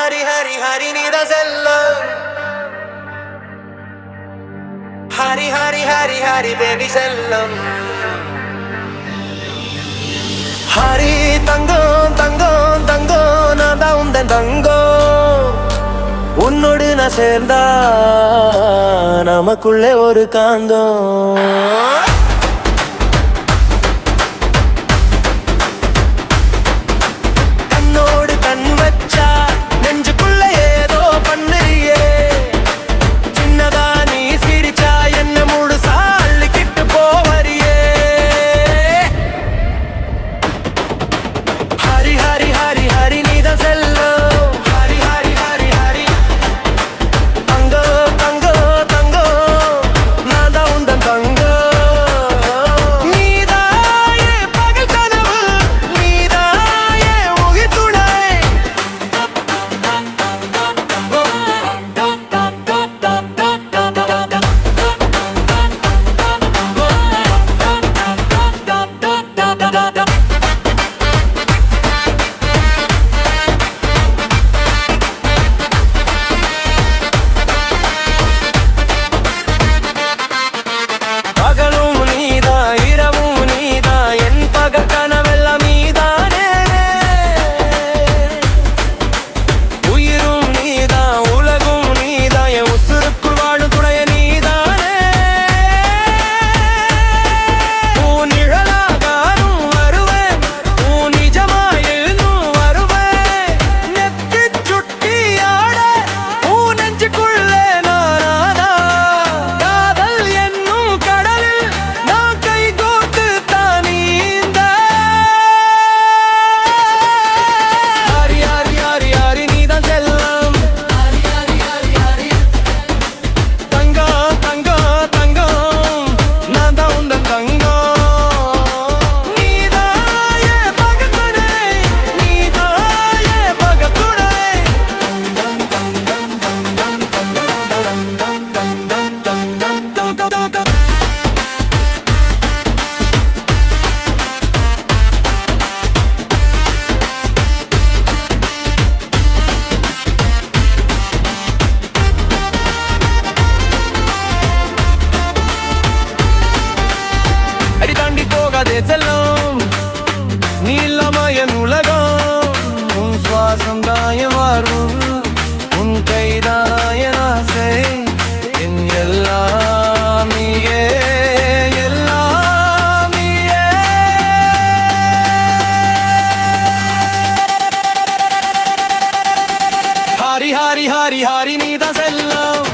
ஹரி ஹரி ஹரி நீத செல்லம் ஹரி ஹரி ஹரி ஹரி பேபி செல்லம் ஹரி தங்கம் தங்கம் தங்கம் நான் தான் உந்தன் தங்கம் உன்னோடு நான் சேர்ந்தா நமக்குள்ளே ஒரு காந்தம் செல்லும் நீ இல்லாம என் உலகம் உன் சுவாசம் தாயம் வரும் உன் கைதாய ஆசை என் எல்லாம் நீயே எல்லாம் நீயே ஹரி ஹரி ஹரி ஹரி நீதான் செல்லம்